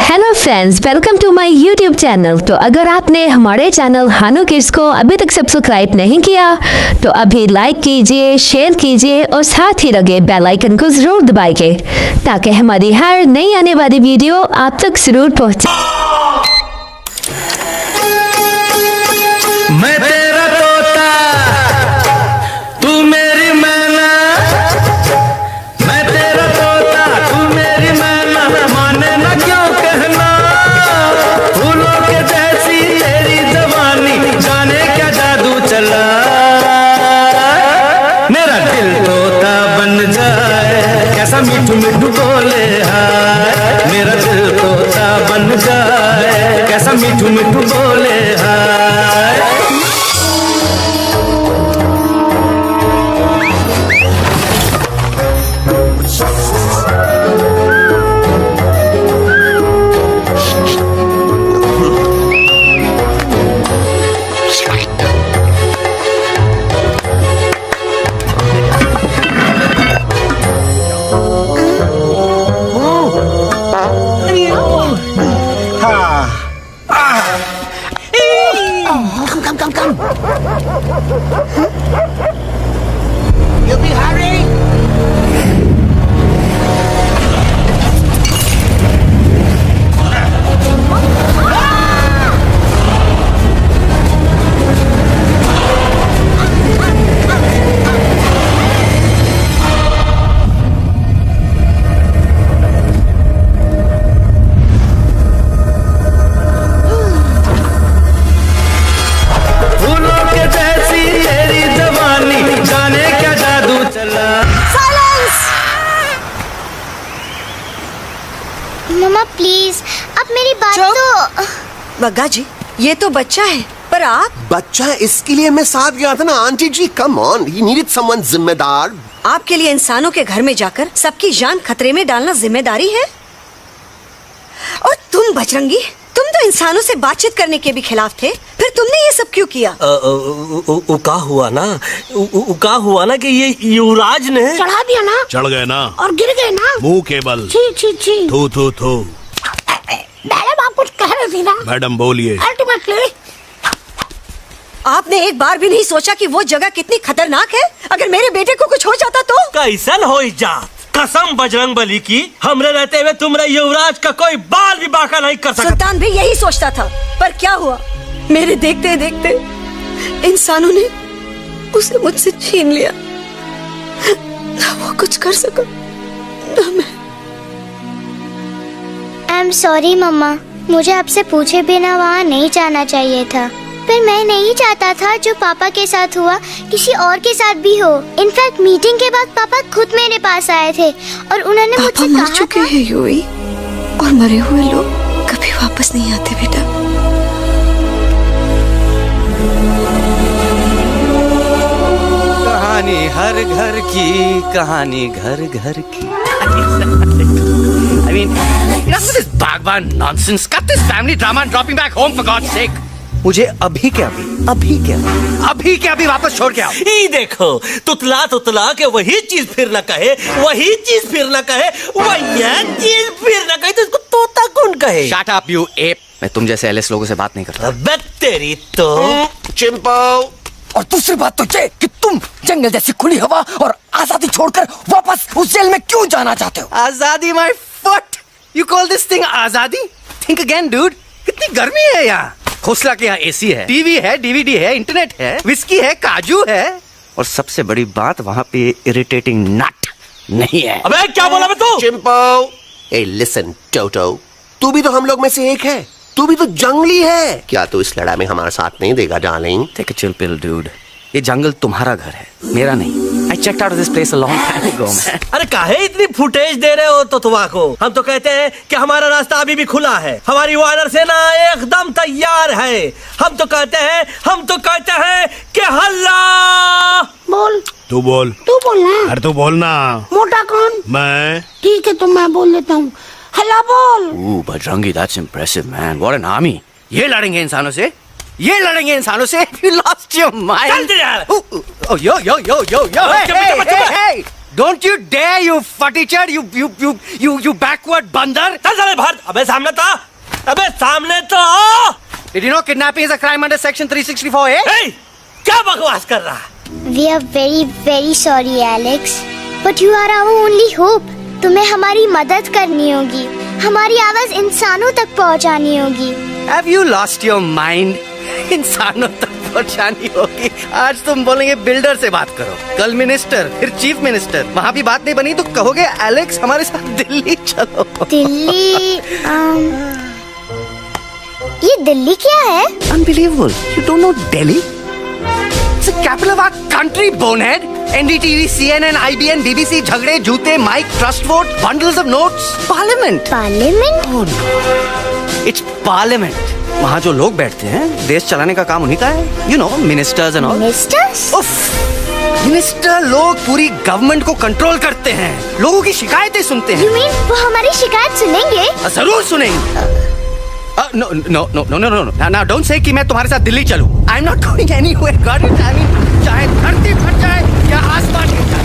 Hello friends, welcome to my YouTube channel. तो अगर आपने हमारे चैनल हानो किड्स को अभी तक सब्सक्राइब नहीं किया तो अभी लाइक कीजिए, शेयर कीजिए और साथ ही लगे बेल आइकन को जरूर दबाइए ताकि हमारी हर नई आने वाली वीडियो आप तक जरूर पहुंचे। मैं तेरा तोता, तू मेरी मैना। मैं तेरा तोता, तू मेरी मैना। माने ना क्यों कहना, फूलों के जैसी तेरी जवानी, जाने क्या जादू चला। मेरा दिल तोता बन जाए, कैसा मीठू मीठू बोले हाय। मेरा दिल तोता बन जाए, कैसा मीठू मीठू बोले hi. Come. You'll be hurry. Mama please, अब मेरी बात तो। बग्गा जी, ये तो बच्चा है, पर आप बच्चा है इसके लिए मैं साथ गया था ना aunty ji. Come on, he needed someone जिम्मेदार। आपके लिए इंसानों के घर में जाकर सबकी जान खतरे में डालना जिम्मेदारी है। और तुम बजरंगी, तुम तो इंसानों से बातचीत करने के भी खिलाफ थे, फिर तुमने ये सब क्यों किया? का हुआ ना कि ये युवराज ने चढ़ा दिया ना, चढ़ गए ना और गिर गए ना मुंह के बल। छी। थू मैडम आप कुछ कह रही थी ना। मैडम बोलिए। अल्टीमेटली आपने एक बार भी नहीं सोचा कि वो जगह कितनी खतरनाक है? अगर मेरे बेटे को कुछ हो जाता तो? कैसन हो जा, कसम बजरंग बली की, हमरे रहते हुए तुमरे युवराज का कोई बाल भी बाका नहीं कर सकता। सुल्तान भी यही सोचता था, पर क्या हुआ? मेरे देखते देखते इंसानों ने उसे मुझसे छीन लिया। ना वो कुछ कर सका, ना मैं। आई एम सॉरी मम्मा, मुझे आपसे पूछे बिना वहाँ नहीं जाना चाहिए था। पर मैं नहीं चाहता था जो पापा के साथ हुआ किसी और के साथ भी हो। इनफैक्ट मीटिंग के बाद पापा खुद मेरे पास आए थे और उन्होंने मुझसे कहा मर चुके हैं यूई, और मरे हुए लोग कभी वापस नहीं आते बेटा। कहानी हर घर की, कहानी घर घर की। I mean, enough of this Bhagwan nonsense. Cut this family drama and drop me back home for God's sake. मुझे अभी के अभी वापस छोड़ के आओ। ये देखो, तुतला के वही चीज फिर न कहे, वही चीज फिर न कहे, तो इसको तोता कौन कहे? Shut up, you ape. मैं तुम जैसे एलएस लोगों से बात नहीं करता। अबे तेरी तो चिंपो। और दूसरी बात तो ये कि तुम जंगल जैसी खुली हवा और आजादी छोड़कर वापस उस जेल में क्यों जाना चाहते हो? आजादी my foot. You call this thing आजादी? Think again, dude. कितनी गर्मी है यहाँ। खोसला के यहाँ एसी है, टीवी है, डीवीडी है, इंटरनेट है, विस्की है, काजू है, और सबसे बड़ी बात वहाँ पे इरिटेटिंग नट नहीं है। अबे क्या बोला मैं तू? चिंपो। ए लिसन टोटो, तू भी तो हम लोग में से एक है। तू भी तो जंगली है। क्या तू इस लड़ाई में हमारा साथ नहीं देगा darling? Take a chill pill, dude. ये जंगल तुम्हारा घर है, मेरा नहीं। I checked out of this place a long time ago, man. अरे काहे इतनी फुटेज दे रहे हो तो तुआ को? हम तो कहते हैं कि हमारा रास्ता अभी भी खुला है, हमारी वानर सेना एकदम तैयार है। हम तो कहते हैं कि हल्ला बोल। तू बोल ना। अरे तू बोल ना। मोटा कौन? मैं। ठीक है तो मैं बोल देता हूँ। हल्ला बोल। Ooh, Bajrangi, that's impressive, man. What an army. ये लड़ेंगे इंसानों से? You lost your mind. चल यार। Oh, yo. Hey. Don't you dare, you fatichard, you backward बंदर! चल साले बाहर। अबे सामने तो आ। अबे सामने तो आ। Did you know kidnapping is a crime under section 364A? ए, क्या बकवास कर रहा है? We are very very sorry, Alex. But you are our only hope. तुम्हें हमारी मदद करनी होगी, हमारी आवाज इंसानों तक पहुंचानी होगी। Have you lost your mind? इंसानों तक पहुंचानी होगी। आज तुम बोलेंगे बिल्डर से बात करो, कल मिनिस्टर, फिर चीफ मिनिस्टर। वहाँ भी बात नहीं बनी तो कहोगे एलेक्स हमारे साथ दिल्ली चलो। दिल्ली ये दिल्ली क्या है? Unbelievable. You don't know Delhi? It's the capital of our country, bonehead. NDTV, CNN, IBN, BBC, झगड़े, जूते, mike, trust vote, bundles of notes, parliament. Parliament? Oh no. It's parliament. वहाँ जो लोग बैठते हैं, देश चलाने का काम उन्हीं का है। You know, ministers and all. Ministers? उफ, मिनिस्टर लोग पूरी गवर्नमेंट को कंट्रोल करते हैं, लोगों की शिकायतें सुनते हैं। You mean वो हमारी शिकायत सुनेंगे? जरूर सुनेंगे। No, no, no, no, no, no, no. Now don't say कि मैं तुम्हारे साथ दिल्ली चलूं. I'm not going anywhere. God, I mean, चाहे धरती फट जाए या आसमान गिर जाए।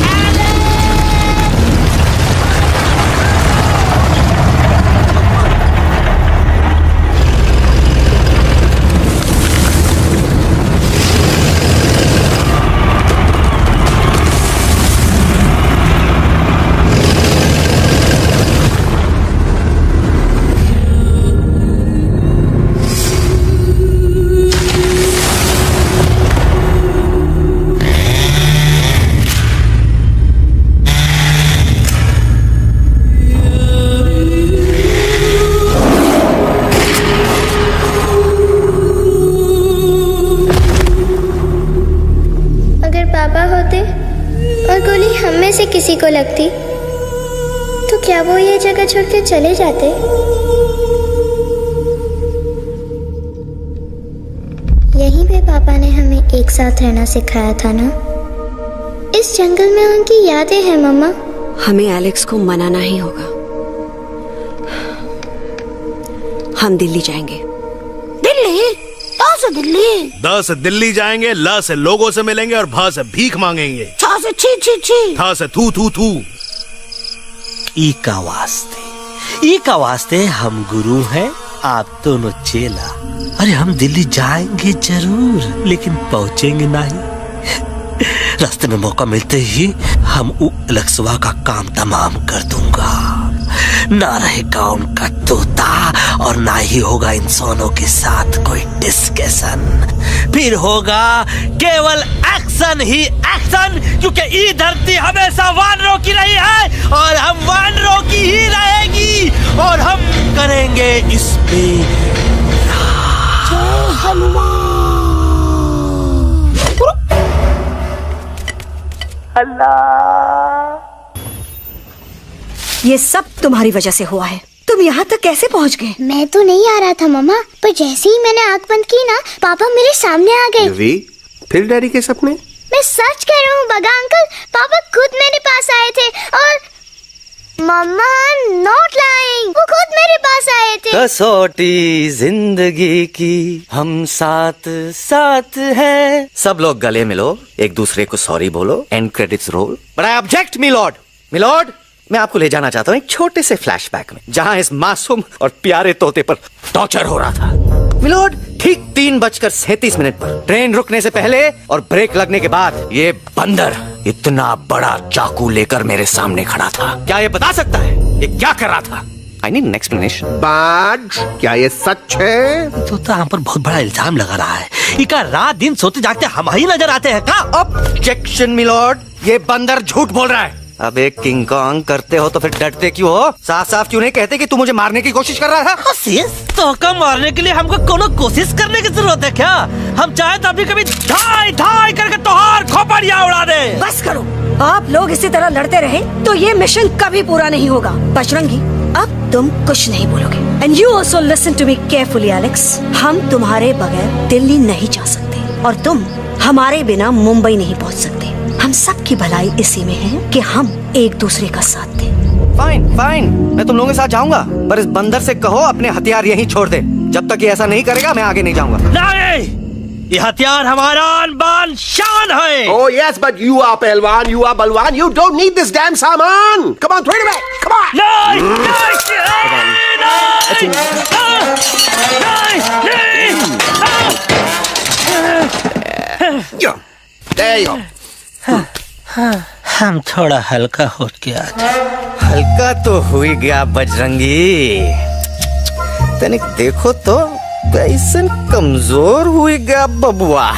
से किसी को लगती तो क्या वो ये जगह छोड़ के चले जाते? यहीं पे पापा ने हमें एक साथ रहना सिखाया था ना। इस जंगल में उनकी यादें हैं मम्मा। हमें एलेक्स को मनाना ही होगा। हम दिल्ली जाएंगे। दिल्ली? कहाँ से दिल्ली? द से दिल्ली जाएंगे, ल से लोगों से मिलेंगे और भ से भीख मांगेंगे। छ से छी छी छी। थ से थू थू थू। ई का वास्ते हम गुरु हैं, आप दोनों चेला। अरे हम दिल्ली जाएंगे जरूर, लेकिन पहुंचेंगे नहीं। रास्ते में मौका मिलते ही हम अलक्सवा का काम तमाम कर दूंगा। ना रहेगा उनका तोता और ना ही होगा इंसानों के साथ कोई डिस्कशन। फिर होगा केवल एक्शन ही एक्शन, क्योंकि ये धरती हमेशा वानरों की रही है और हम वानरों की ही रहेगी, और हम करेंगे इस पे ये सब तुम्हारी वजह से हुआ है। तुम यहाँ तक कैसे पहुँच गए? मैं तो नहीं आ रहा था मम्मा, पर जैसे ही मैंने आंख बंद की ना, पापा मेरे सामने आ गए। युवी, फिर डैडी के सपने? मैं सच कह रहा हूँ बगा अंकल, पापा खुद मेरे पास आए थे और मम्मा नॉट लाइंग, वो खुद मेरे पास आए थे। कसौटी जिंदगी की हम साथ साथ हैं। सब लोग गले मिलो, एक दूसरे को सॉरी बोलो, and credits roll. But I object milord, मैं आपको ले जाना चाहता हूँ एक छोटे से फ्लैशबैक में, जहाँ इस मासूम और प्यारे तोते पर टॉर्चर हो रहा था। मिलॉर्ड, ठीक 3:37 पर ट्रेन रुकने से पहले और ब्रेक लगने के बाद ये बंदर इतना बड़ा चाकू लेकर मेरे सामने खड़ा था। क्या ये बता सकता है ये क्या कर रहा था? I need an explanation. बाज, क्या ये सच है? तो हम पर बहुत बड़ा इल्जाम लगा रहा है। इका रात दिन सोते जागते हम ही नजर आते हैं का? ऑब्जेक्शन मिलॉर्ड, ये बंदर झूठ बोल रहा है। अब एक किंग कॉन्ग करते हो तो फिर डरते क्यों हो? साफ साफ क्यों नहीं कहते कि तू मुझे मारने की कोशिश कर रहा था? तो कम मारने के लिए हमको कोनो कोशिश करने की जरूरत है क्या? हम चाहे तो अभी कभी धाई धाई करके तोहार खोपड़िया उड़ा दे। बस करो, आप लोग इसी तरह लड़ते रहे तो ये मिशन कभी पूरा नहीं होगा। बजरंगी, अब तुम कुछ नहीं बोलोगे। And you also listen to me carefully Alex. हम तुम्हारे बगैर दिल्ली नहीं जा सकते और तुम हमारे बिना मुंबई नहीं पहुंच सकते। हम सब की भलाई इसी में है कि हम एक दूसरे का साथ दें। फाइन, मैं तुम लोगों के साथ जाऊंगा, पर इस बंदर से कहो अपने हथियार यहीं छोड़ दे। जब तक ये ऐसा नहीं करेगा मैं आगे नहीं जाऊंगा। नहीं, ये हथियार हमारा आन बान शान है। Oh yes, but you are Pelwan, you are Balwan. You don't need this damn saman. Come on, throw it away. Come on. नहीं, There you go. हम थोड़ा हल्का हो गया। हल्का तो हुई गया बजरंगी। तनिक देखो तो कैसन कमजोर हुई गया बबुआ।